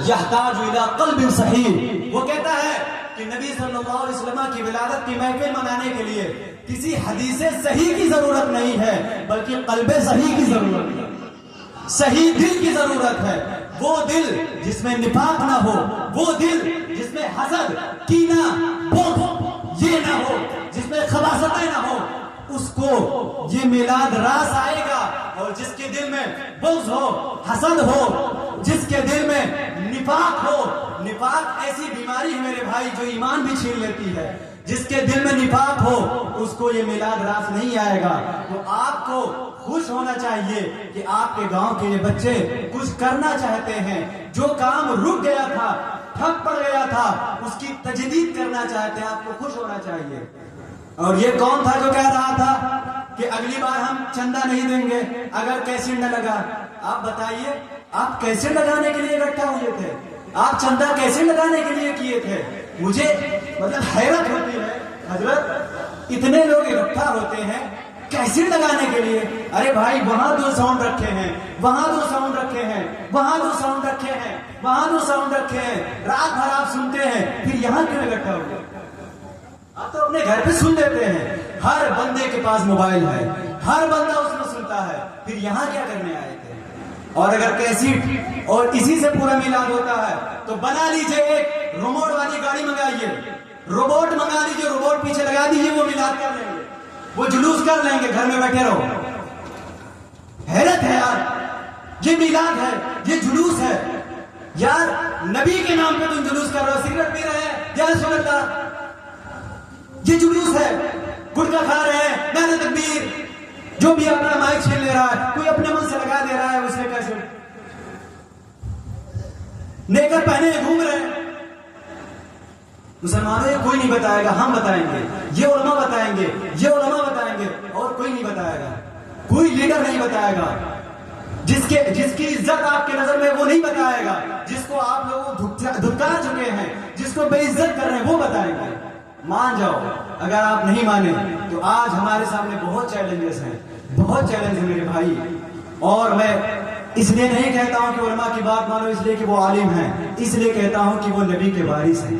یحتاج الی قلب صحیح. وہ کہتا ہے کہ نبی صلی اللہ علیہ وسلم کی ولادت کی محفل منانے کے لیے کسی حدیث صحیح کی ضرورت نہیں ہے بلکہ قلب صحیح کی ضرورت ہے, صحیح دل کی ضرورت ہے. وہ دل جس میں نفاق نہ ہو, وہ دل جس میں حسد, کینہ, بغض یہ نہ ہو, جس میں خباثتیں نہ ہو, اس کو یہ میلاد راس آئے گا. اور جس کے دل میں بغض ہو, حسد ہو, جس کے دل میں نفاق ہو, نفاق ایسی بیماری ہے میرے بھائی جو ایمان بھی چھین لیتی ہے. جس کے دل میں نفاق ہو اس کو یہ میلاد راس نہیں آئے گا. تو آپ کو خوش ہونا چاہیے کہ آپ کے گاؤں کے یہ بچے کچھ کرنا چاہتے ہیں. جو کام رک گیا تھا, ٹھپ پڑ گیا تھا, اس کی تجدید کرنا چاہتے ہیں. آپ کو خوش ہونا چاہیے. اور یہ کون تھا جو کہہ رہا تھا کہ اگلی بار ہم چندہ نہیں دیں گے اگر کیسٹ نہ لگا؟ آپ بتائیے, آپ کیسٹ لگانے کے لیے اکٹھا ہوئے تھے؟ آپ چندہ کیسے لگانے کے لیے کیے تھے؟ مجھے مطلب حیرت ہوتی ہے حضرت, اتنے لوگ اکٹھا ہوتے ہیں کیسے لگانے کے لیے. ارے بھائی وہاں 2 ساؤنڈ رکھے ہیں, وہاں 2 ساؤنڈ رکھے ہیں, وہاں 2 ساؤنڈ رکھے ہیں, وہاں 2 ساؤنڈ رکھے ہیں, رات بھر آپ سنتے ہیں, پھر یہاں کیوں اکٹھا ہوئے؟ آپ تو اپنے گھر پہ سن لیتے ہیں. ہر بندے کے پاس موبائل ہے, ہر بندہ اس میں سنتا ہے, پھر یہاں کیا کرنے آئے تھے؟ اور اگر کیسٹ اور اسی سے پورا میلاد ہوتا ہے تو بنا لیجئے ایک ریموٹ والی گاڑی منگائیے, روبوٹ منگا لیجئے, روبوٹ پیچھے لگا دیجئے, وہ میلاد کر لیں گے, وہ جلوس کر لیں گے, گھر میں بیٹھے رہو. حیرت ہے یار, یہ میلاد ہے, یہ جلوس ہے یار. نبی کے نام پہ تم جلوس کر رہے ہو, سگریٹ پی رہے ہیں یا رسول اللہ, یہ جلوس ہے. گٹکا کھا رہے ہیں, نعرہ تکبیر, جو بھی اپنا مائک چھین لے رہا ہے, کوئی اپنے من سے لگا دے رہا ہے, اسے کیسے نیکر پہنے گھوم رہے ہیں. مسلمانوں یہ کوئی نہیں بتائے گا, ہم بتائیں گے, یہ علماء بتائیں گے, یہ علماء بتائیں گے, اور کوئی نہیں بتائے گا. کوئی لیڈر نہیں بتائے گا. جس کی عزت آپ کے نظر میں وہ نہیں بتائے گا. جس کو آپ لوگ دھتکار چکے ہیں, جس کو بے عزت کر رہے ہیں, وہ بتائیں گے. مان جاؤ. اگر آپ نہیں مانے تو آج ہمارے سامنے بہت چیلنجز ہیں, بہت چیلنج ہے میرے بھائی. اور میں اس لیے نہیں کہتا ہوں کہ علماء کی بات مانو اس لیے کہ وہ عالم ہیں, اس لیے کہتا ہوں کہ وہ نبی کے وارث ہیں,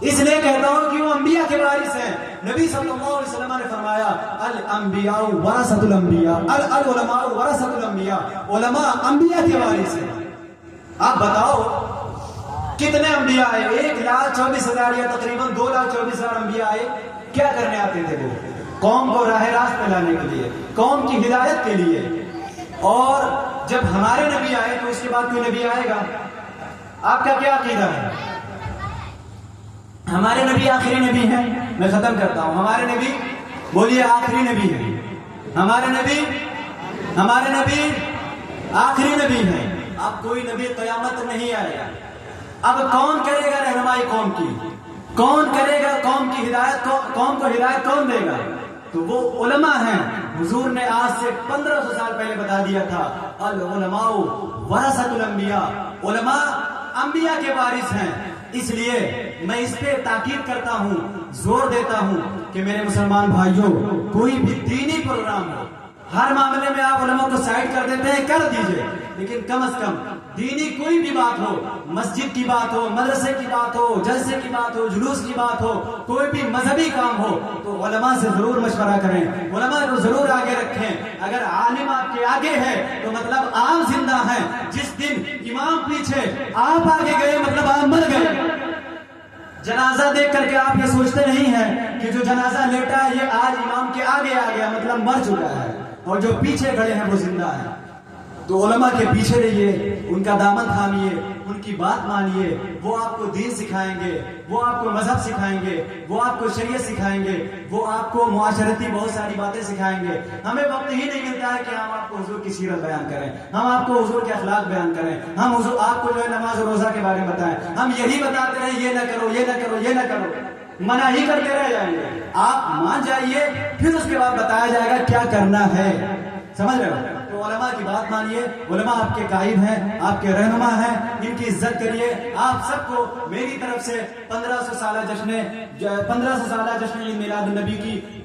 اس لیے کہتا ہوں کہ وہ انبیاء کے وارث ہیں. نبی صلی اللہ علیہ وسلم نے فرمایا الانبیاء ورثۃ الانبیاء, العلماء ورثۃ الانبیاء, علماء انبیاء کے وارث ہیں. آپ بتاؤ کتنے انبیاء آئے؟ 1,24,000 یا تقریباً 2,24,000 انبیاء آئے. کیا کرنے آتے تھے وہ؟ قوم کو راہ راست پہ لانے کے لیے, قوم کی ہدایت کے لیے. اور جب ہمارے نبی آئے تو اس کے بعد کوئی نبی آئے گا؟ آپ کا کیا عقیدہ ہے؟ ہمارے نبی آخری نبی ہیں. میں ختم کرتا ہوں. ہمارے نبی بولیے آخری نبی ہے. ہمارے نبی آخری نبی ہیں. اب کوئی نبی قیامت نہیں آئے گا. اب کون کرے گا رہنمائی قوم کی؟ کون کرے گا قوم کی ہدایت؟ قوم کو ہدایت کون دے گا؟ تو وہ علماء ہیں. حضور نے آج سے 1500 سال پہلے بتا دیا تھا العلماء ورثۃ الانبیاء, علماء انبیاء کے وارث ہیں. اس لیے میں اس پہ تاکید کرتا ہوں, زور دیتا ہوں کہ میرے مسلمان بھائیوں, کوئی بھی دینی پروگرام ہو, ہر معاملے میں آپ علماء کو سائڈ کر دیتے ہیں, کر دیجئے, لیکن کم از کم دینی کوئی بھی بات ہو, مسجد کی بات ہو, مدرسے کی بات ہو, جلسے کی بات ہو, جلوس کی بات ہو, کوئی بھی مذہبی کام ہو تو علماء سے ضرور مشورہ کریں, علماء کو ضرور آگے رکھیں. اگر عالم آپ کے آگے ہے تو مطلب آپ زندہ ہیں. جس دن امام پیچھے آپ آگے گئے مطلب آپ مر گئے. جنازہ دیکھ کر کے آپ یہ سوچتے نہیں ہیں کہ جو جنازہ لیٹا ہے یہ آج امام کے آگے آ گیا مطلب مر چکا ہے, اور جو پیچھے کھڑے ہیں وہ زندہ ہیں. تو علماء کے پیچھے رہیے, ان کا دامن تھامیے, ان کی بات مانیے. وہ آپ کو دین سکھائیں گے, وہ آپ کو مذہب سکھائیں گے, وہ آپ کو شریعت سکھائیں گے, وہ آپ کو معاشرتی بہت ساری باتیں سکھائیں گے. ہمیں وقت ہی نہیں ملتا ہے کہ ہم آپ کو حضور کی سیرت بیان کریں, ہم آپ کو حضور کے اخلاق بیان کریں, ہم حضور آپ کو جو ہے نماز و روزہ کے بارے میں بتائیں. ہم یہی بتاتے رہیں یہ نہ کرو, یہ نہ کرو, یہ نہ کرو, منع ہی کرتے رہ جائیں گے. آپ مان جائیے, پھر اس کے بعد بتایا جائے گا کیا کرنا ہے. سمجھ رہے ہو؟ تو علماء کی بات مانیے. علماء آپ کے قائد ہیں, آپ کے رہنما ہیں, ان کی عزت کریے. آپ سب کو میری طرف سے 1500 سالہ جشن عید میلاد النبی کی